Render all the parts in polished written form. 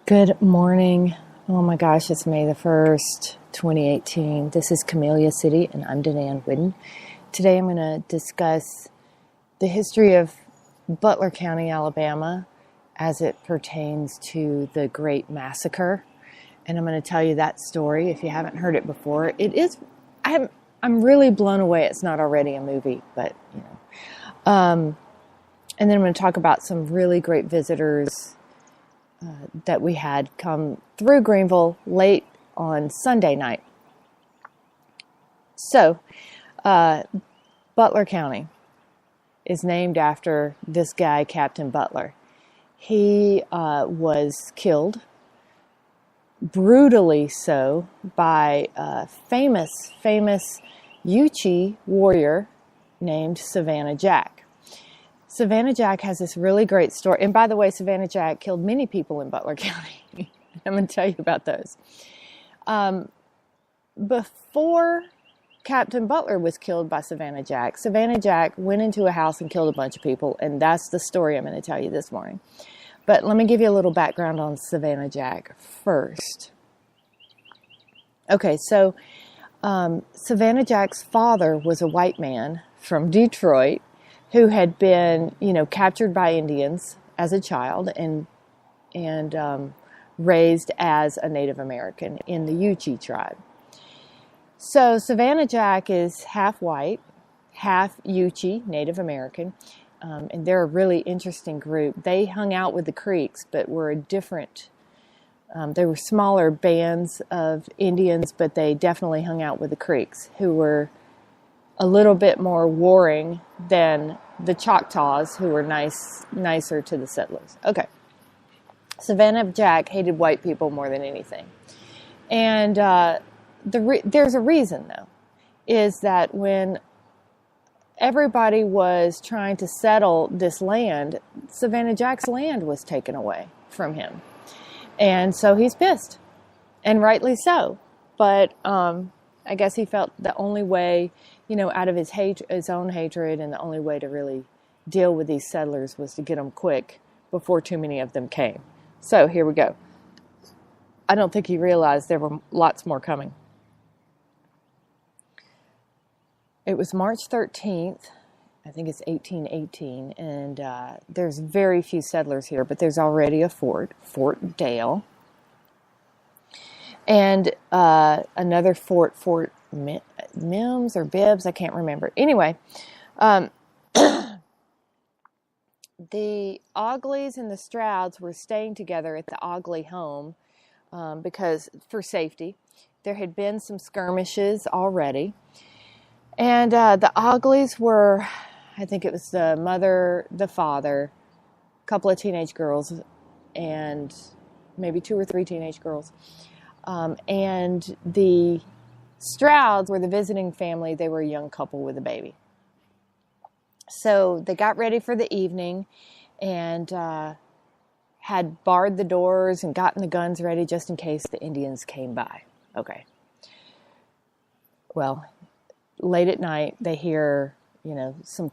Good morning. Oh my gosh, it's May the 1st, 2018. This is Camellia City, and I'm Danan Whiddon. Today I'm going to discuss the history of Butler County, Alabama, as it pertains to the Great Massacre. And I'm going to tell you that story if you haven't heard it before. I'm really blown away it's not already a movie, but, you know. And then I'm going to talk about some really great visitors that we had come through Greenville late on Sunday night. So, Butler County is named after this guy, Captain Butler. He was killed, brutally so, by a famous Uchee warrior named Savannah Jack. Savannah Jack has this really great story. And by the way, Savannah Jack killed many people in Butler County. I'm going to tell you about those. Before Captain Butler was killed by Savannah Jack went into a house and killed a bunch of people. And that's the story I'm going to tell you this morning. But let me give you a little background on Savannah Jack first. Okay, so Savannah Jack's father was a white man from Detroit who had been, captured by Indians as a child and raised as a Native American in the Uchee tribe. So Savannah Jack is half white, half Uchee, Native American, and they're a really interesting group. They hung out with the Creeks, but were a different. They were smaller bands of Indians, but they definitely hung out with the Creeks, who were a little bit more warring than the Choctaws, who were nicer to the settlers. Okay. Savannah Jack hated white people more than anything. And there's a reason, though, is that when everybody was trying to settle this land, Savannah Jack's land was taken away from him. And so he's pissed, and rightly so. But I guess he felt the only way, out of his own hatred, and the only way to really deal with these settlers was to get them quick before too many of them came. So here we go. I don't think he realized there were lots more coming. It was March 13th, I think it's 1818, and there's very few settlers here, but there's already a fort, Fort Dale, and another Fort Mims or Bibbs, I can't remember. Anyway, the Ogleys and the Strouds were staying together at the Ogley home because for safety. There had been some skirmishes already. And the Ogleys were, I think it was the mother, the father, a couple of teenage girls, and maybe 2 or 3 teenage girls. And the Strouds were the visiting family. They were a young couple with a baby. So they got ready for the evening and had barred the doors and gotten the guns ready just in case the Indians came by. Okay. Well, late at night, they hear, some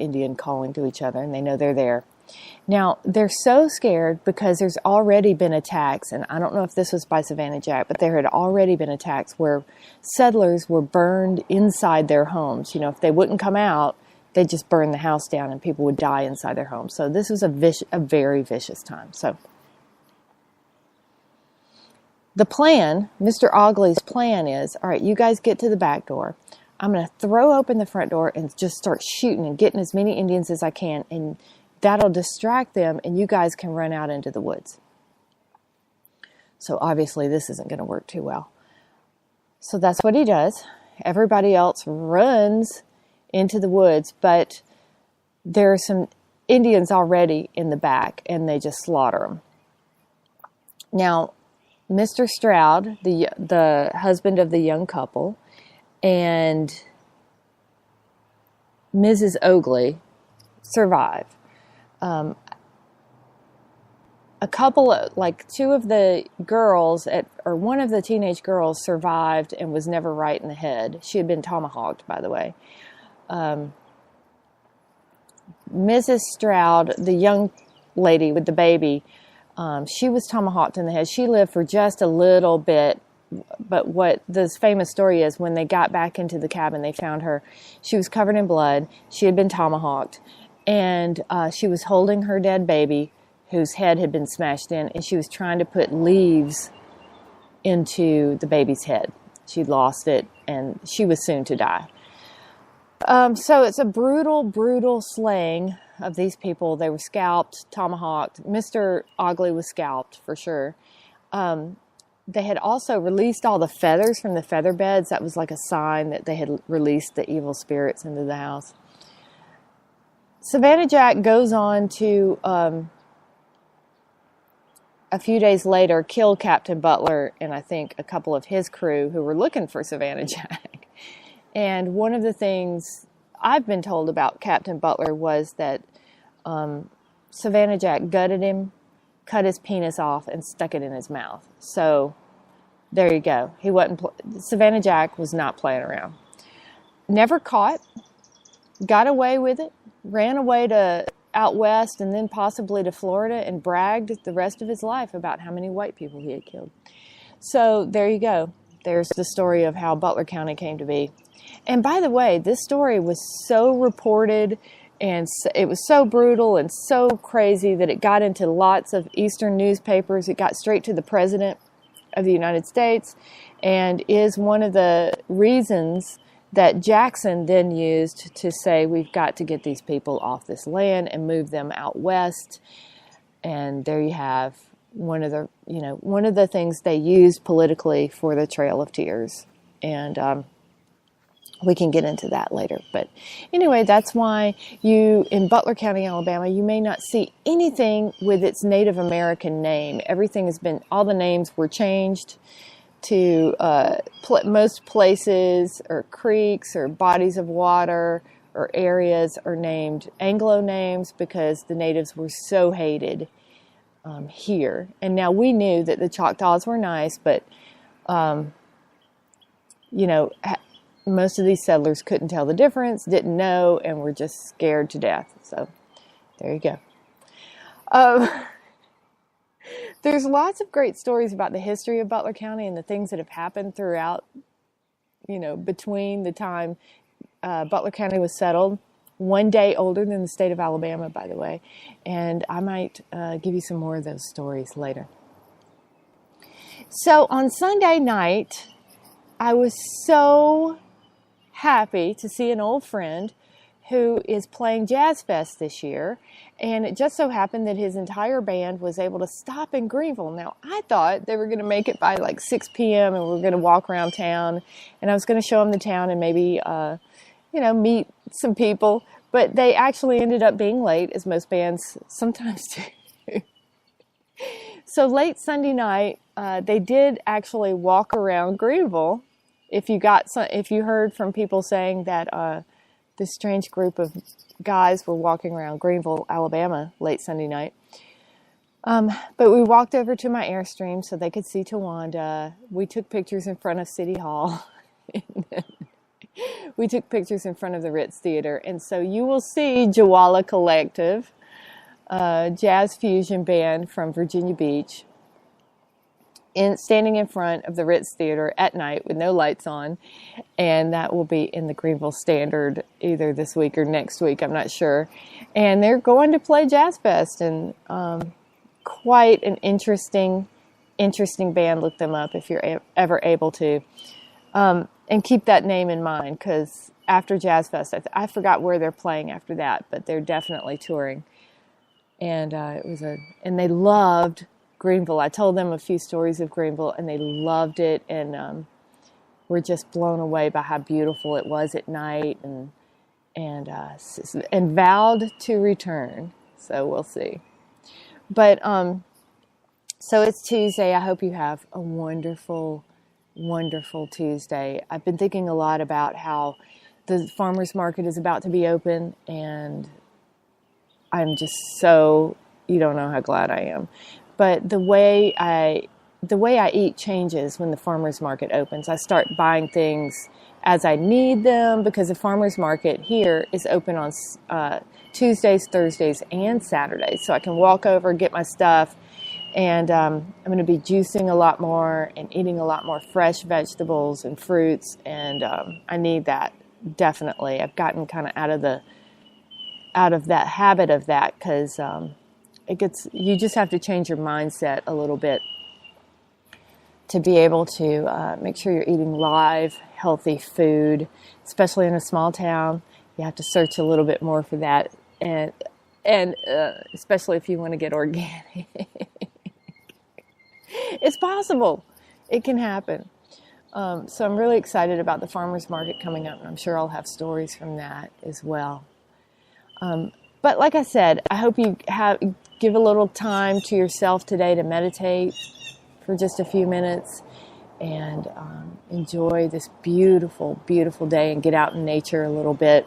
Indian calling to each other, and they know they're there. Now, they're so scared because there's already been attacks, and I don't know if this was by Savannah Jack, but there had already been attacks where settlers were burned inside their homes. If they wouldn't come out, they'd just burn the house down and people would die inside their homes. So this was a very vicious time. So the plan, Mr. Ogley's plan is, all right, you guys get to the back door. I'm going to throw open the front door and just start shooting and getting as many Indians as I can, and that'll distract them, and you guys can run out into the woods. So obviously this isn't going to work too well. So that's what he does. Everybody else runs into the woods, but there are some Indians already in the back, and they just slaughter them. Now, Mr. Stroud, the husband of the young couple, and Mrs. Ogly survive. A couple of, two of the girls, or one of the teenage girls survived and was never right in the head. She had been tomahawked, by the way. Mrs. Stroud, the young lady with the baby, She was tomahawked in the head. She lived for just a little bit, but what this famous story is, when they got back into the cabin, they found her. She was covered in blood. She had been tomahawked, and she was holding her dead baby, whose head had been smashed in, and she was trying to put leaves into the baby's head. She'd lost it, and she was soon to die. So it's a brutal, brutal slaying of these people. They were scalped, tomahawked. Mr. Ogly was scalped, for sure. They had also released all the feathers from the feather beds. That was like a sign that they had released the evil spirits into the house. Savannah Jack goes on to, a few days later, kill Captain Butler and I think a couple of his crew who were looking for Savannah Jack. And one of the things I've been told about Captain Butler was that Savannah Jack gutted him, cut his penis off, and stuck it in his mouth. So there you go. Savannah Jack was not playing around. Never caught, got away with it, ran away to out west and then possibly to Florida, and bragged the rest of his life about how many white people he had killed. So there you go. There's the story of how Butler County came to be. And by the way, this story was so reported, and it was so brutal and so crazy that it got into lots of Eastern newspapers. It got straight to the President of the United States, and is one of the reasons that Jackson then used to say, we've got to get these people off this land and move them out west. And there you have one of the things they used politically for the Trail of Tears. And we can get into that later. But anyway, that's why in Butler County, Alabama, you may not see anything with its Native American name. All the names were changed to most places or creeks or bodies of water or areas are named Anglo names because the natives were so hated here. And now we knew that the Choctaws were nice, but most of these settlers couldn't tell the difference, didn't know, and were just scared to death. So there you go. There's lots of great stories about the history of Butler County and the things that have happened throughout, between the time Butler County was settled. One day older than the state of Alabama, by the way. And I might give you some more of those stories later. So on Sunday night, I was so happy to see an old friend who is playing Jazz Fest this year, and it just so happened that his entire band was able to stop in Greenville. Now, I thought they were going to make it by like 6 p.m. and we were going to walk around town, and I was going to show them the town and maybe, meet some people, but they actually ended up being late, as most bands sometimes do. So late Sunday night, they did actually walk around Greenville. If you heard from people saying that this strange group of guys were walking around Greenville, Alabama, late Sunday night. But we walked over to my Airstream so they could see Tawanda. We took pictures in front of City Hall. We took pictures in front of the Ritz Theater. And so you will see Jouwala Collective, jazz fusion band from Virginia Beach, standing in front of the Ritz Theater at night with no lights on, and that will be in the Greenville Standard either this week or next week, I'm not sure. And they're going to play Jazz Fest, and quite an interesting band. Look them up if you're ever able to, and keep that name in mind, because after Jazz Fest, I forgot where they're playing after that, but they're definitely touring. And and they loved Greenville. I told them a few stories of Greenville, and they loved it, and were just blown away by how beautiful it was at night, and vowed to return. So we'll see. But so it's Tuesday. I hope you have a wonderful, wonderful Tuesday. I've been thinking a lot about how the farmers market is about to be open, and I'm just you don't know how glad I am. But the way I eat changes when the farmers market opens. I start buying things as I need them, because the farmers market here is open on Tuesdays, Thursdays, and Saturdays. So I can walk over, get my stuff, And I'm going to be juicing a lot more and eating a lot more fresh vegetables and fruits, and I need that, definitely. I've gotten kind of out of that habit of that, because you just have to change your mindset a little bit to be able to make sure you're eating live, healthy food, especially in a small town. You have to search a little bit more for that, and especially if you want to get organic. It's possible. It can happen. So I'm really excited about the farmers market coming up, and I'm sure I'll have stories from that as well. But like I said, I hope you give a little time to yourself today to meditate for just a few minutes and enjoy this beautiful, beautiful day, and get out in nature a little bit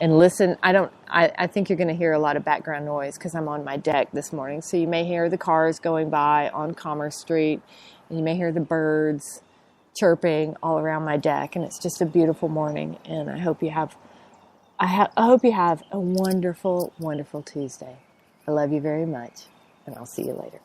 and listen. I think you're going to hear a lot of background noise because I'm on my deck this morning. So you may hear the cars going by on Commerce Street, and you may hear the birds chirping all around my deck. And it's just a beautiful morning. And I hope you have a wonderful, wonderful Tuesday. I love you very much, and I'll see you later.